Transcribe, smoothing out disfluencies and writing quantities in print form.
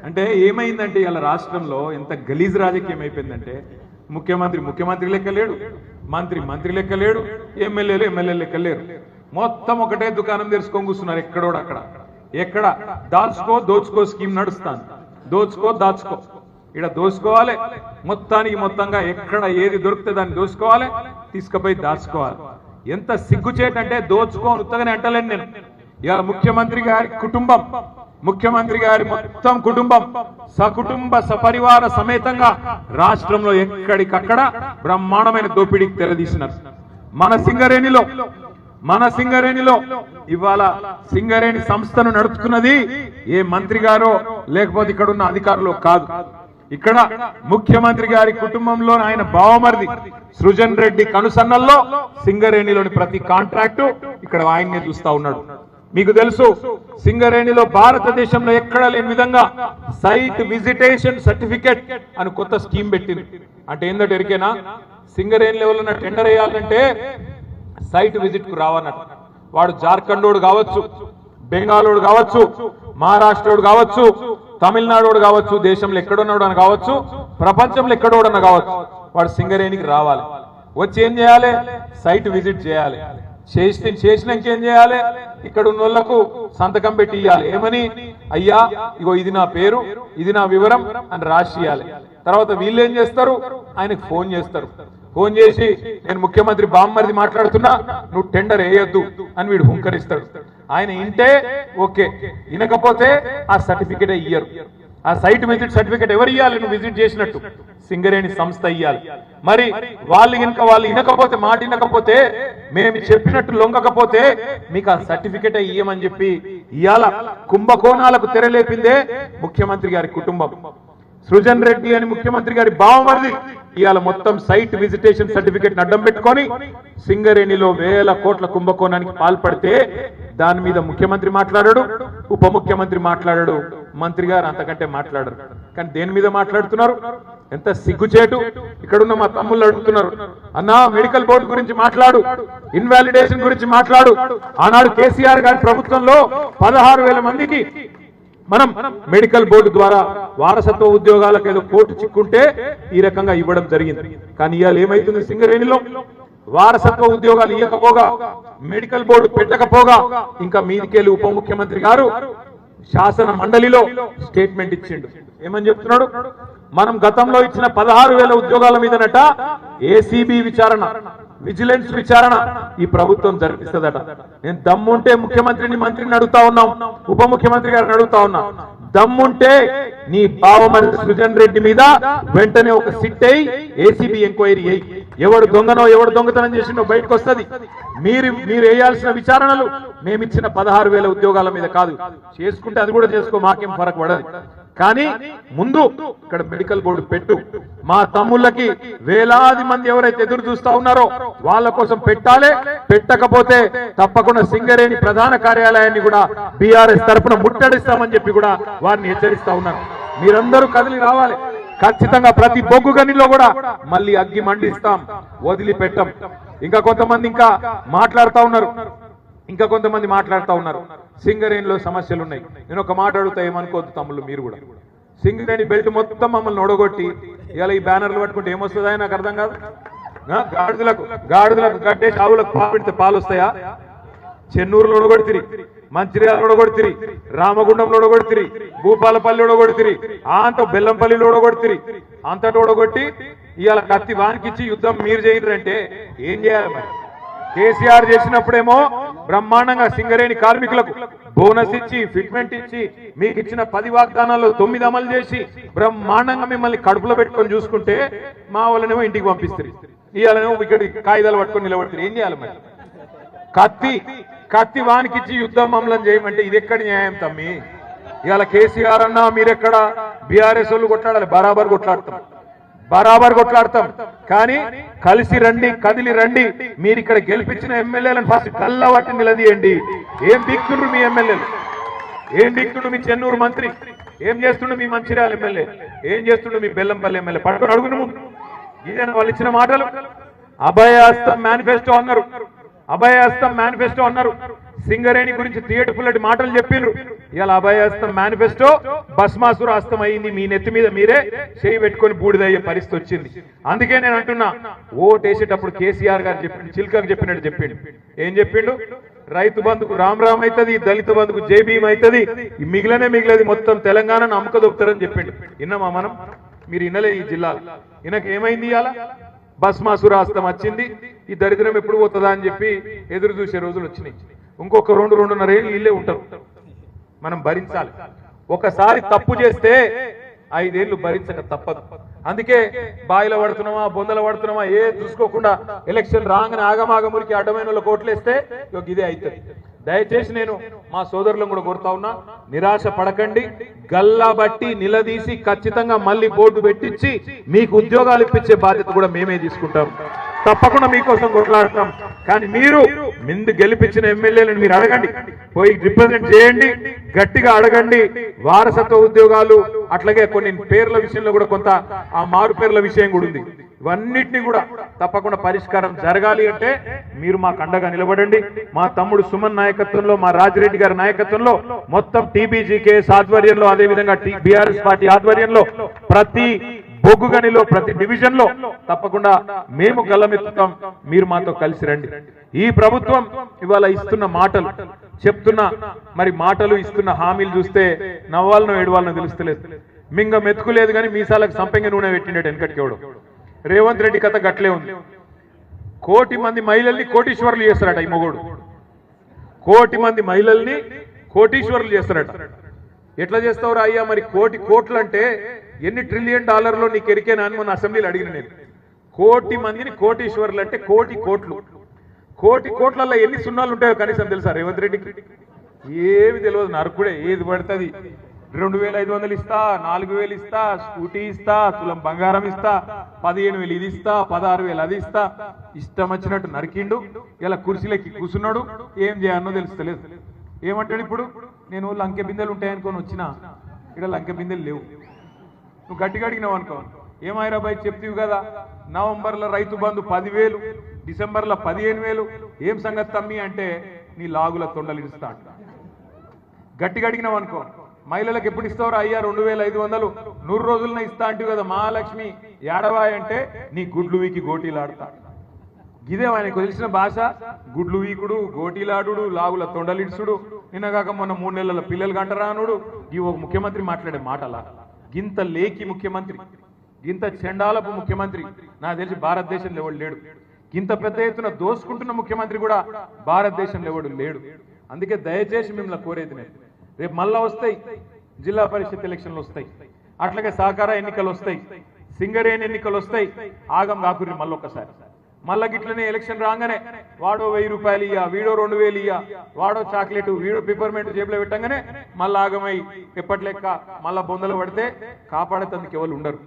అంటే ఏమైందంటే ఇలా రాష్ట్రంలో ఎంత గలీజ్ రాజకీయం అయిపోయిందంటే ముఖ్యమంత్రి లెక్క లేడు, మంత్రి లెక్క లేడు, ఎమ్మెల్యేలు లెక్క లేరు. మొత్తం ఒకటే దుకాణం తెరుచుకొని కూర్చున్నారు. ఎక్కడోడు అక్కడ ఎక్కడ దోచుకో స్కీమ్ నడుస్తాను. దాచుకో ఇక్కడ దోచుకోవాలి. మొత్తంగా ఎక్కడ ఏది దొరికితే దాన్ని దోచుకోవాలి, తీసుకుపోయి దాచుకోవాలి. ఎంత సిగ్గుచేటంటే దోచుకోని ఉత్తగానే అంటలేను నేను. ఇవాళ ముఖ్యమంత్రి గారి మొత్తం కుటుంబం సకుటుంబ సపరివార సమేతంగా రాష్ట్రంలో ఎక్కడికక్కడ బ్రహ్మాండమైన దోపిడీకి తెరదీసినారు. మన సింగరేణిలో ఇవాళ సింగరేణి సంస్థను నడుపుతున్నది ఏ మంత్రి గారో లేకపోతే ఇక్కడ ఉన్న అధికారులు కాదు. ఇక్కడ ముఖ్యమంత్రి గారి కుటుంబంలో ఆయన బావమరిది సృజన్ రెడ్డి కనుసన్నల్లో సింగరేణిలోని ప్రతి కాంట్రాక్టు ఇక్కడ ఆయన్నే చూస్తా ఉన్నాడు. మీకు తెలుసు, సింగరేణిలో భారతదేశంలో ఎక్కడా లేని విధంగా సైట్ విజిటేషన్ సర్టిఫికెట్ అని కొత్త స్కీమ్ పెట్టింది. అంటే ఏంటంటే ఎరికేనా, సింగరేణి లెవెల్ టెండర్ వేయాలంటే సైట్ విజిట్ కు రావన్నట్టు. వాడు జార్ఖండోడు కావచ్చు, బెంగాలోడు కావచ్చు, మహారాష్ట్రోడు కావచ్చు, తమిళనాడు కావచ్చు, దేశంలో ఎక్కడున్నాడు అని కావచ్చు, ప్రపంచంలో ఎక్కడోడన్నా కావచ్చు, వాడు సింగరేణికి రావాలి. వచ్చి ఏం చేయాలి? సైట్ విజిట్ చేయాలి. చేసినాక ఏం చేయాలి? ఇక్కడ ఉన్న వాళ్ళకు సంతకం పెట్టి ఇవ్వాలి. ఏమని? అయ్యా ఇగో ఇది నా పేరు, ఇది నా వివరం అని రాసి ఇవ్వాలి. తర్వాత వీళ్ళు ఏం చేస్తారు? ఆయనకు ఫోన్ చేస్తారు. ఫోన్ చేసి నేను ముఖ్యమంత్రి బామ్మరిది మాట్లాడుతున్నా, నువ్వు టెండర్ వేయొద్దు అని వీడు హుంకరిస్తాడు. ఆయన ఇంటే ఓకే, వినకపోతే ఆ సర్టిఫికెట్ ఇయ్యరు. ఆ సైట్ విజిట్ సర్టిఫికెట్ ఎవరు ఇవ్వాలి? నువ్వు విజిట్ చేసినట్టు సింగరేణి సంస్థ ఇవ్వాలి. మరి వాళ్ళు వినకపోతే, మాట వినకపోతే, మేము చెప్పినట్టు లొంగకపోతే మీకు ఆ సర్టిఫికెట్ ఇయ్యమని చెప్పి ఇవాళ కుంభకోణాలకు తెరలేపిందే ముఖ్యమంత్రి గారి కుటుంబం. సృజన్ రెడ్డి అని ముఖ్యమంత్రి గారి బావమరిది ఇవాళ మొత్తం సైట్ విజిటేషన్ సర్టిఫికెట్ అడ్డం పెట్టుకొని సింగరేణిలో వేల కోట్ల కుంభకోణానికి పాల్పడితే దాని మీద ముఖ్యమంత్రి మాట్లాడాడు, ఉప ముఖ్యమంత్రి మాట్లాడాడు, మంత్రి గారు అంతకంటే మాట్లాడరు. కానీ దేని మీద మాట్లాడుతున్నారు? ఎంత సిగ్గుచేటు. ఇక్కడున్న మా తమ్ముళ్ళు అడుగుతున్నారు, అన్నా మెడికల్ బోర్డు గురించి మాట్లాడు, ఇన్వాలిడేషన్ గురించి మాట్లాడు. ఆనాడు కేసీఆర్ గారి ప్రభుత్వంలో 16,000 మందికి మనం మెడికల్ బోర్డు ద్వారా వారసత్వ ఉద్యోగాలకు ఏదో కోర్టు చిక్కుంటే ఈ రకంగా ఇవ్వడం జరిగింది. కానీ ఇవాళ ఏమైతుంది? సింగరేణిలో వారసత్వ ఉద్యోగాలు ఇవ్వకపోగా, మెడికల్ బోర్డు పెట్టకపోగా, ఇంకా మీదికెళ్ళి ఉప ముఖ్యమంత్రి గారు శాసన మండలిలో స్టేట్మెంట్ ఇచ్చిండు. ఏమని చెప్తున్నాడు? మనం గతంలో ఇచ్చిన 16,000 ఉద్యోగాల మీదనట ఏసీబీ విచారణ, విజిలెన్స్ విచారణ ఈ ప్రభుత్వం జరిపిస్తుందట. నేను దమ్ముంటే ముఖ్యమంత్రిని, మంత్రిని అడుగుతా ఉన్నాం, ఉప ముఖ్యమంత్రి గారిని అడుగుతా ఉన్నా, దమ్ముంటే నీ బావమరిది సృజన్ రెడ్డి మీద వెంటనే ఒక సిట్ అయ్యి ఏసీబీ ఎంక్వైరీ అయ్యి, ఎవడు దొంగనో ఎవడు దొంగతనం చేసినో బయటకు వస్తుంది. మీరు వేయాల్సిన విచారణలు మేమిచ్చిన 16,000 ఉద్యోగాల మీద కాదు. చేసుకుంటే అది కూడా చేసుకో, మాకేం ఫరక్ పడదు. కానీ ముందు ఇక్కడ మెడికల్ బోర్డు పెట్టు. మా తమ్ముళ్ళకి వేలాది మంది ఎవరైతే ఎదురు చూస్తా ఉన్నారో వాళ్ళ కోసం పెట్టాలి. పెట్టకపోతే తప్పకుండా సింగరేణి ప్రధాన కార్యాలయాన్ని కూడా బీఆర్ఎస్ తరఫున ముట్టడిస్తామని చెప్పి కూడా వారిని హెచ్చరిస్తా ఉన్నారు. మీరందరూ కదిలి రావాలి. ఖచ్చితంగా ప్రతి బొగ్గు గనిలో కూడా మళ్ళీ అగ్గి మండిస్తాం, వదిలిపెట్టం. ఇంకా కొంతమంది మాట్లాడుతా ఉన్నారు, సింగరేణిలో సమస్యలు ఉన్నాయి. నేను ఒక మాట అడుగుతా, ఏమనుకోవద్దు తమ్ముళ్ళు మీరు కూడా. సింగరేణి బెల్ట్ మొత్తం మమ్మల్ని ఒడగొట్టి ఇలా ఈ బ్యానర్లు పట్టుకుంటే ఏమొస్తుందా నాకు అర్థం కాదు. గాడిదలకు కట్టేసి ఆవులకు పాలు పెడితే పాలు వస్తాయా? చెన్నూరులో ఒడగొడితిరి, మంచిర్యాలలో ఒడగొడితిరి, రామగుండంలో ఒడగొడితిరి, భూపాలపల్లి ఒడగొడితిరి, అంత బెల్లంపల్లిలో ఒడగొడితిరి. అంతటి ఒడగొట్టి ఇవాళ కత్తి వానికిచ్చి యుద్ధం మీరు చేయరంటే ఏం చేయాలి మరి? కేసీఆర్ చేసినప్పుడేమో బ్రహ్మాండంగా సింగరేణి కార్మికులకు బోనస్ ఇచ్చి, ఫిట్మెంట్ ఇచ్చి, మీకు ఇచ్చిన 10 వాగ్దానాల్లో 9 అమలు చేసి బ్రహ్మాండంగా మిమ్మల్ని కడుపులో పెట్టుకొని చూసుకుంటే మా వాళ్ళనేమో ఇంటికి పంపిస్తారు. ఇవాళనేమో ఇక్కడ కాగితాలు పట్టుకొని నిలబడతారు. ఏం చేయాలి మరి? కత్తి వానికిచ్చి యుద్ధం మమ్మల్ని చేయమంటే ఇది ఎక్కడ న్యాయం తమ్మి? ఇవాళ కేసీఆర్ అన్నా మీరెక్కడ? బీఆర్ఎస్ వాళ్ళు కొట్లాడాలి, బరాబర్ కొట్లాడతాం. కానీ కలిసి రండి, కదిలి రండి. మీరు ఇక్కడ గెలిపించిన ఎమ్మెల్యేలను ఫస్ట్ కళ్ళబట్టి నిలదీయండి. ఏం దిక్తుండ్రు మీ ఎమ్మెల్యేలు? ఏం దిక్తుండు మీ చెన్నూరు మంత్రి? ఏం చేస్తుండు మీ మంచిర్యాల ఎమ్మెల్యే? ఏం చేస్తుండు మీ బెల్లంపల్లి ఎమ్మెల్యే? పట్టుకొని అడుగును. ఇదేనా వాళ్ళు ఇచ్చిన మాటలు? అభయహస్తం మేనిఫెస్టో అన్నారు. సింగరేణి గురించి తీయటపుల్లటి మాటలు చెప్పిండ్రు. ఇలా అభయహస్తం మేనిఫెస్టో భస్మాసుర హస్తం అయింది. మీ నెత్తి మీద మీరే చేయి పెట్టుకొని బూడిదయ్యే పరిస్థితి వచ్చింది. అందుకే నేను అంటున్నా, ఓటేసేటప్పుడు కేసీఆర్ గారు చెప్పిండు, చిల్కకు చెప్పినట్టు చెప్పిండు. ఏం చెప్పిండు? రైతు బంధుకు రామ్ రామ్ అవుతుంది, దళిత బంధుకు జై భీమ్ అవుతుంది, మిగిలది మొత్తం తెలంగాణను అమ్మకదొక్కుతారని చెప్పిండు. విన్నామా మనం? మీరు వినలే. ఈ జిల్లాలో ఈయనకు ఏమైంది? ఇవాళ భస్మాసురాస్తం వచ్చింది. ఈ దరిద్రం ఎప్పుడు పోతుందా అని చెప్పి ఎదురు చూసే రోజులు వచ్చినాయి. ఇంకొక 2-2.5 ఏళ్ళు ఇల్లే ఉంటారు. మనం భరించాలి. ఒకసారి తప్పు చేస్తే 5 ఏళ్ళు భరించక తప్పదు. అందుకే బాయిలో పడుతున్నామా, బొందల పడుతున్నామా ఏ చూసుకోకుండా ఎలక్షన్ రాగానే ఆగమాగమురికి అడ్డమైన వాళ్ళకి ఓట్లేస్తే ఇదే అవుతుంది. దయచేసి నేను మా సోదరులను కూడా కోరుతా ఉన్నా, నిరాశ పడకండి. గల్లా బట్టి నిలదీసి ఖచ్చితంగా మళ్ళీ బోర్డు పెట్టించి మీకు ఉద్యోగాలు ఇప్పించే బాధ్యత కూడా మేమే తీసుకుంటాం. తప్పకుండా మీకోసం కొట్లాడతాం. కానీ మీరు ముందు గెలిపించిన ఎమ్మెల్యేలను మీరు అడగండి, పోయి రిప్రజెంట్ చేయండి, గట్టిగా అడగండి. వారసత్వ ఉద్యోగాలు అట్లాగే కొన్ని పేర్ల విషయంలో కూడా కొంత ఆ మారు పేర్ల విషయం కూడా ఉంది. ఇవన్నిటినీ కూడా తప్పకుండా పరిష్కారం జరగాలి అంటే మీరు మాకు అండగా నిలబడండి. మా తమ్ముడు సుమన్ నాయకత్వంలో, మా రాజిరెడ్డి గారి నాయకత్వంలో, మొత్తం టీబీజీకేఎస్ ఆధ్వర్యంలో, అదేవిధంగా బీఆర్ఎస్ పార్టీ ఆధ్వర్యంలో ప్రతి బొగ్గుగనిలో ప్రతి డివిజన్ లో తప్పకుండా మేము గల్లమెత్తుతాం. మీరు మాతో కలిసి రండి. ఈ ప్రభుత్వం ఇవాళ ఇస్తున్న మాటలు మరి మాటలు ఇస్తున్న హామీలు చూస్తే నవ్వాలనో ఏడవాలనో తెలుస్తలేదు. మింగ మెతుకులేదు కానీ మీసాలకు సంపెంగ నూనె పెట్టినట్టు వెనకటికేవడం. రేవంత్ రెడ్డి కథ గట్లే ఉంది. 1 కోటి మంది మహిళల్ని కోటీశ్వరులు చేస్తారట ఈ మొగోడు. 1 కోటి మంది మహిళల్ని కోటీశ్వరులు చేస్తారట. ఎట్లా చేస్తావురా అయ్యా? మరి కోట్లు అంటే ఎన్ని ట్రిలియన్ డాలర్లో నీకు ఎరికేనా అని మన అసెంబ్లీలో అడిగిన నేను. 1 కోటి మందిని కోటీశ్వరులు అంటే 1 కోటి కోట్లలో ఎన్ని సున్నాలు ఉంటాయో కనీసం తెలుసా రేవంత్ రెడ్డికి? ఏమి తెలియదు. నరకుడే ఏది పడుతుంది. 2500 ఇస్తా, 4000 ఇస్తా, స్కూటీ ఇస్తా, తులం బంగారం ఇస్తా, 15,000 ఇది ఇస్తా, 16,000 అది ఇస్తా, ఇష్టం వచ్చినట్టు నరికిండు. ఇలా కుర్చీలకి కూర్చున్నాడు. ఏం చేయాలనో తెలుస్తలేదు. ఏమంటాడు ఇప్పుడు? నేను లంకె బిందెలు ఉంటాయనుకొని వచ్చినా, ఇక్కడ లంకె బిందెలు లేవు. నువ్వు గట్టిగా అడిగినావు అనుకో, ఏమైరా బయట చెప్తీవి కదా, నవంబర్లో రైతు బంధు 10,000, డిసెంబర్లో 15,000, ఏం సంగతి తమ్మి అంటే నీ లాగుల తొండలు ఇస్తా అంట. గట్టిగా అడిగినావు అనుకో, మహిళలకు ఎప్పుడు ఇస్తావురా అయ్యా 2,500 100 రోజులనే ఇస్తా అంటివి కదా మహాలక్ష్మి ఏడవాయి అంటే నీ గుడ్లు వీకి గోటీలాడతా. ఇదే ఆయనకు తెలిసిన భాష. గుడ్లు వీకుడు, గోటీలాడు, లాగుల తొండలిడ్సుడు, నిన్నగాక మొన్న 3 నెలల పిల్లలు గంటరానుడు. ఈ ఒక ముఖ్యమంత్రి మాట్లాడే మాటలా? గింత లేకి ముఖ్యమంత్రి, గింత చెండాలపు ముఖ్యమంత్రి నాకు తెలిసి భారతదేశంలో ఎవడు లేడు. గింత పెద్ద ఎత్తున దోసుకుంటున్న ముఖ్యమంత్రి కూడా భారతదేశంలో ఎవడు లేడు. అందుకే దయచేసి మిమ్మల్ని కోరేది నేను, రేపు మళ్ళా వస్తాయి జిల్లా పరిషత్ ఎలక్షన్లు వస్తాయి, అట్లాగే సహకార ఎన్నికలు వస్తాయి, సింగరేణి ఎన్నికలు వస్తాయి. ఆగం కాకుర్రి మళ్ళొక్కసారి. మళ్ళా గిట్లనే ఎలక్షన్ రాగానే వాడో 1000 రూపాయలు ఇయ్యా, వీడో 2000 ఇయ్యా, వాడో చాక్లెట్, వీడో పిపర్మెంట్ జేబులో పెట్టంగానే మళ్ళా ఆగమై ఎప్పటి లెక్క మళ్ళా బొందలు పడితే కాపాడేందుకు ఎవరు ఉండరు.